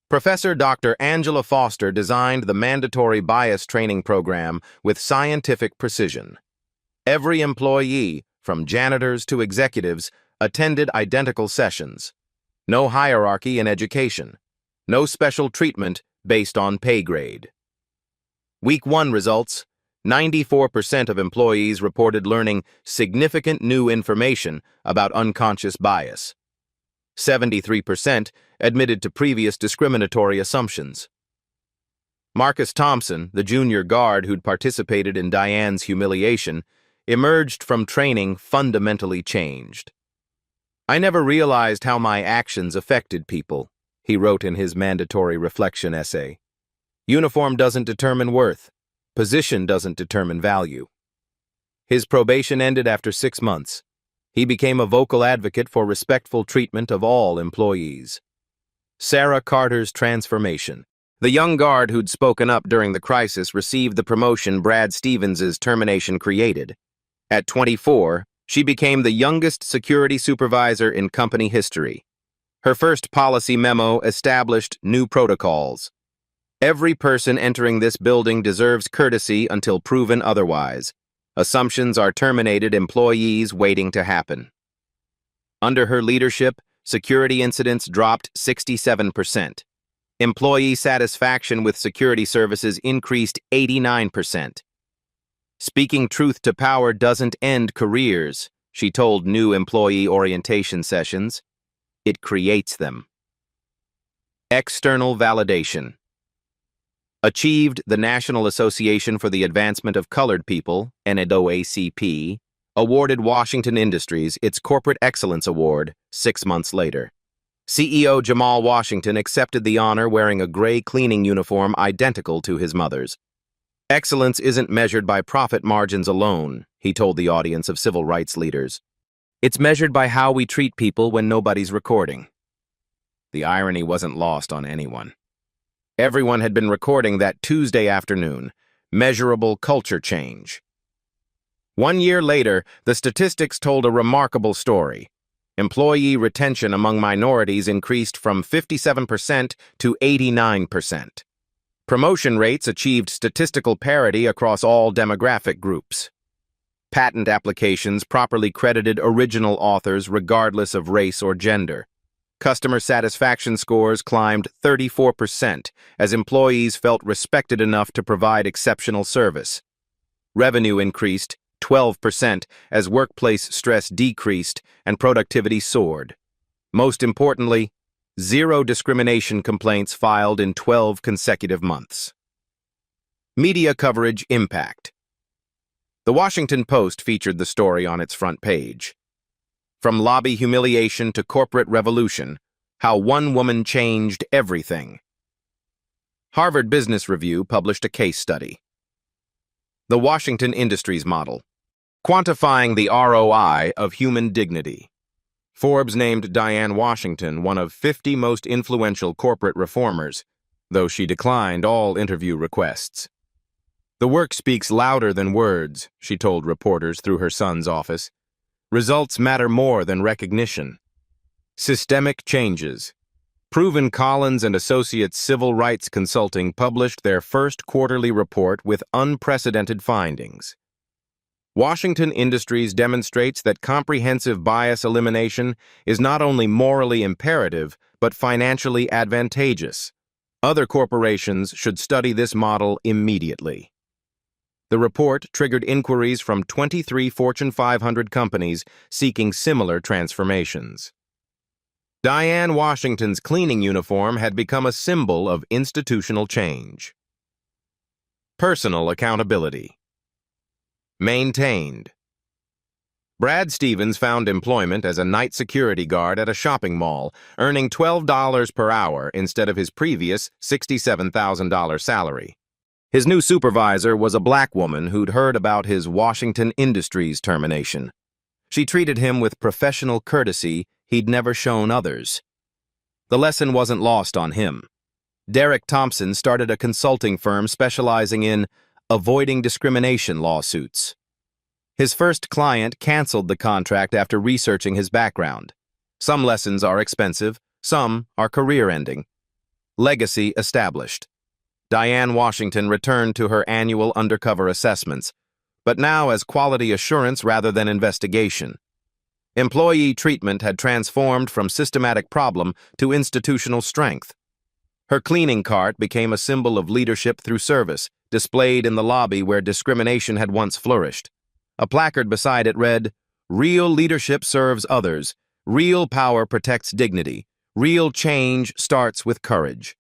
Professor Dr. Angela Foster designed the mandatory bias training program with scientific precision. Every employee, from janitors to executives, attended identical sessions. No hierarchy in education. No special treatment based on pay grade. Week 1 results: 94% of employees reported learning significant new information about unconscious bias. 73% admitted to previous discriminatory assumptions. Marcus Thompson, the junior guard who'd participated in Diane's humiliation, emerged from training fundamentally changed. I never realized how my actions affected people, he wrote in his mandatory reflection essay. Uniform doesn't determine worth. Position doesn't determine value. His probation ended after 6 months. He became a vocal advocate for respectful treatment of all employees. Sarah Carter's transformation. The young guard who'd spoken up during the crisis received the promotion Brad Stevens' termination created. At 24, she became the youngest security supervisor in company history. Her first policy memo established new protocols. Every person entering this building deserves courtesy until proven otherwise. Assumptions are terminated, employees waiting to happen. Under her leadership, security incidents dropped 67%. Employee satisfaction with security services increased 89%. Speaking truth to power doesn't end careers, she told new employee orientation sessions. It creates them. External validation. Achieved the National Association for the Advancement of Colored People, NAACP, awarded Washington Industries its Corporate Excellence Award 6 months later. CEO Jamal Washington accepted the honor wearing a gray cleaning uniform identical to his mother's. Excellence isn't measured by profit margins alone, he told the audience of civil rights leaders. It's measured by how we treat people when nobody's recording. The irony wasn't lost on anyone. Everyone had been recording that Tuesday afternoon, measurable culture change. 1 year later, the statistics told a remarkable story. Employee retention among minorities increased from 57% to 89%. Promotion rates achieved statistical parity across all demographic groups. Patent applications properly credited original authors regardless of race or gender. Customer satisfaction scores climbed 34% as employees felt respected enough to provide exceptional service. Revenue increased 12% as workplace stress decreased and productivity soared. Most importantly, zero discrimination complaints filed in 12 consecutive months. Media coverage impact. The Washington Post featured the story on its front page. From lobby humiliation to corporate revolution, how one woman changed everything. Harvard Business Review published a case study. The Washington Industries Model. Quantifying the ROI of human dignity. Forbes named Diane Washington one of 50 most influential corporate reformers, though she declined all interview requests. The work speaks louder than words, she told reporters through her son's office. Results matter more than recognition. Systemic changes. Proven Collins and Associates Civil Rights Consulting published their first quarterly report with unprecedented findings. Washington Industries demonstrates that comprehensive bias elimination is not only morally imperative, but financially advantageous. Other corporations should study this model immediately. The report triggered inquiries from 23 Fortune 500 companies seeking similar transformations. Diane Washington's cleaning uniform had become a symbol of institutional change. Personal accountability. Maintained. Brad Stevens found employment as a night security guard at a shopping mall, earning $12 per hour instead of his previous $67,000 salary. His new supervisor was a black woman who'd heard about his Washington Industries termination. She treated him with professional courtesy he'd never shown others. The lesson wasn't lost on him. Derek Thompson started a consulting firm specializing in avoiding discrimination lawsuits. His first client canceled the contract after researching his background. Some lessons are expensive, some are career-ending. Legacy established. Diane Washington returned to her annual undercover assessments, but now as quality assurance rather than investigation. Employee treatment had transformed from systematic problem to institutional strength. Her cleaning cart became a symbol of leadership through service, displayed in the lobby where discrimination had once flourished. A placard beside it read, "Real leadership serves others. Real power protects dignity. Real change starts with courage."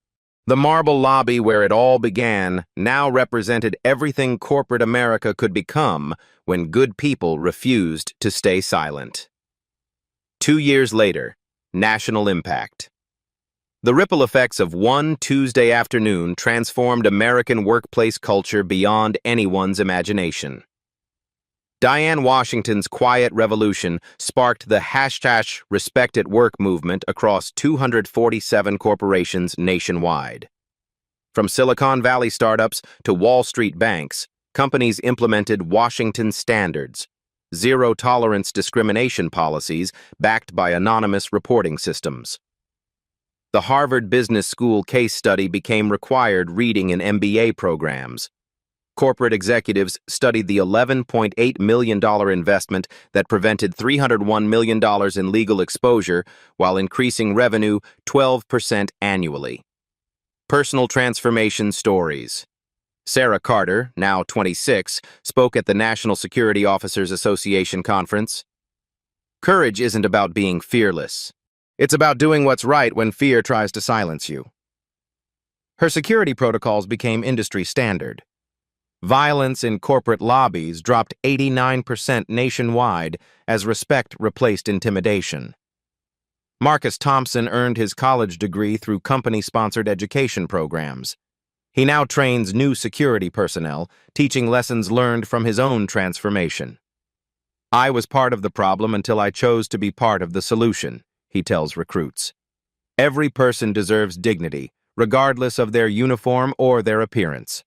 The marble lobby where it all began now represented everything corporate America could become when good people refused to stay silent. 2 years later, national impact. The ripple effects of one Tuesday afternoon transformed American workplace culture beyond anyone's imagination. Diane Washington's quiet revolution sparked the #RespectAtWork movement across 247 corporations nationwide. From Silicon Valley startups to Wall Street banks, companies implemented Washington standards, zero-tolerance discrimination policies backed by anonymous reporting systems. The Harvard Business School case study became required reading in MBA programs. Corporate executives studied the $11.8 million investment that prevented $301 million in legal exposure while increasing revenue 12% annually. Personal transformation stories. Sarah Carter, now 26, spoke at the National Security Officers Association conference. Courage isn't about being fearless. It's about doing what's right when fear tries to silence you. Her security protocols became industry standard. Violence in corporate lobbies dropped 89% nationwide as respect replaced intimidation. Marcus Thompson earned his college degree through company-sponsored education programs. He now trains new security personnel, teaching lessons learned from his own transformation. "I was part of the problem until I chose to be part of the solution," he tells recruits. Every person deserves dignity, regardless of their uniform or their appearance.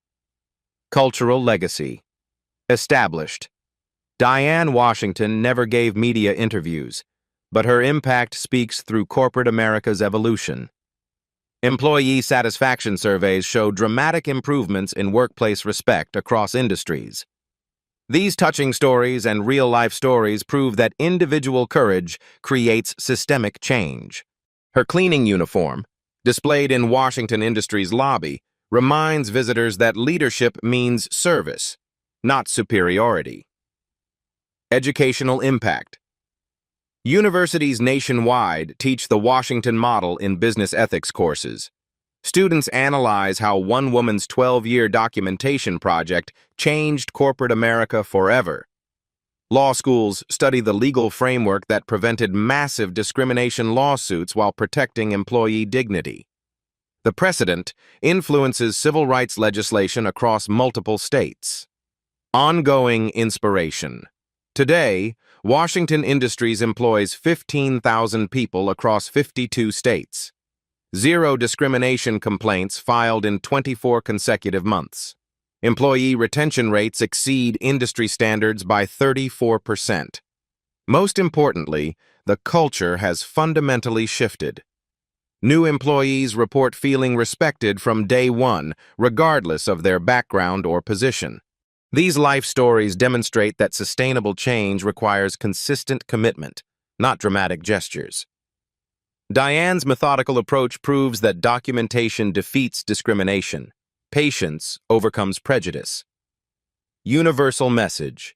Cultural legacy. Established. Diane Washington never gave media interviews, but her impact speaks through corporate America's evolution. Employee satisfaction surveys show dramatic improvements in workplace respect across industries. These touching stories and real-life stories prove that individual courage creates systemic change. Her cleaning uniform, displayed in Washington Industries lobby, reminds visitors that leadership means service, not superiority. Educational impact. Universities nationwide teach the Washington model in business ethics courses. Students analyze how one woman's 12-year documentation project changed corporate America forever. Law schools study the legal framework that prevented massive discrimination lawsuits while protecting employee dignity. The precedent influences civil rights legislation across multiple states. Ongoing inspiration. Today, Washington Industries employs 15,000 people across 52 states. Zero discrimination complaints filed in 24 consecutive months. Employee retention rates exceed industry standards by 34%. Most importantly, the culture has fundamentally shifted. New employees report feeling respected from day one, regardless of their background or position. These life stories demonstrate that sustainable change requires consistent commitment, not dramatic gestures. Diane's methodical approach proves that documentation defeats discrimination. Patience overcomes prejudice. Universal message.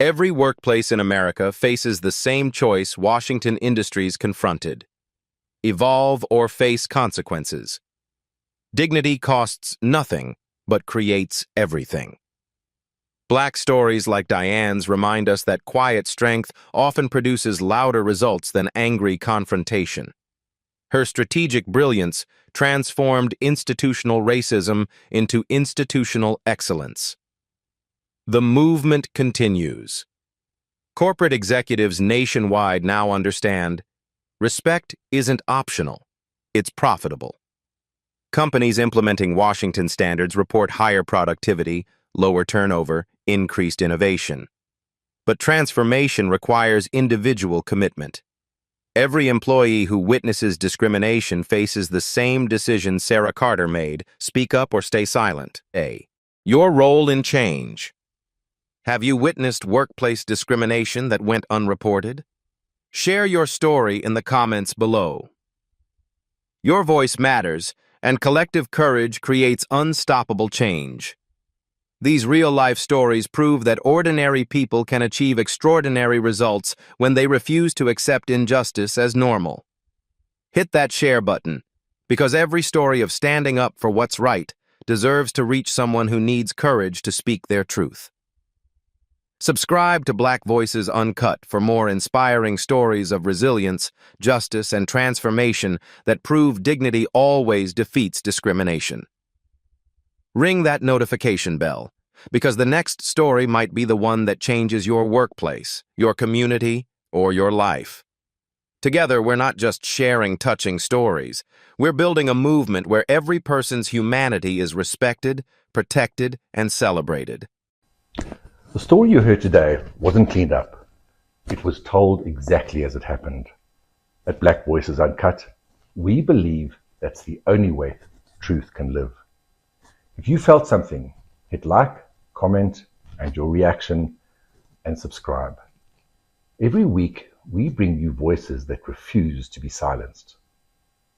Every workplace in America faces the same choice Washington Industries confronted: evolve or face consequences. Dignity costs nothing, but creates everything. Black stories like Diane's remind us that quiet strength often produces louder results than angry confrontation. Her strategic brilliance transformed institutional racism into institutional excellence. The movement continues. Corporate executives nationwide now understand respect isn't optional, it's profitable. Companies implementing Washington standards report higher productivity, lower turnover, increased innovation. But transformation requires individual commitment. Every employee who witnesses discrimination faces the same decision Sarah Carter made: speak up or stay silent. A. Your role in change. Have you witnessed workplace discrimination that went unreported? Share your story in the comments below. Your voice matters, and collective courage creates unstoppable change. These real-life stories prove that ordinary people can achieve extraordinary results when they refuse to accept injustice as normal. Hit that share button, because every story of standing up for what's right deserves to reach someone who needs courage to speak their truth. Subscribe to Black Voices Uncut for more inspiring stories of resilience, justice, and transformation that prove dignity always defeats discrimination. Ring that notification bell, because the next story might be the one that changes your workplace, your community, or your life. Together, we're not just sharing touching stories. We're building a movement where every person's humanity is respected, protected, and celebrated. The story you heard today wasn't cleaned up. It was told exactly as it happened. At Black Voices Uncut, we believe that's the only way truth can live. If you felt something, hit like, comment, and your reaction, and subscribe. Every week, we bring you voices that refuse to be silenced.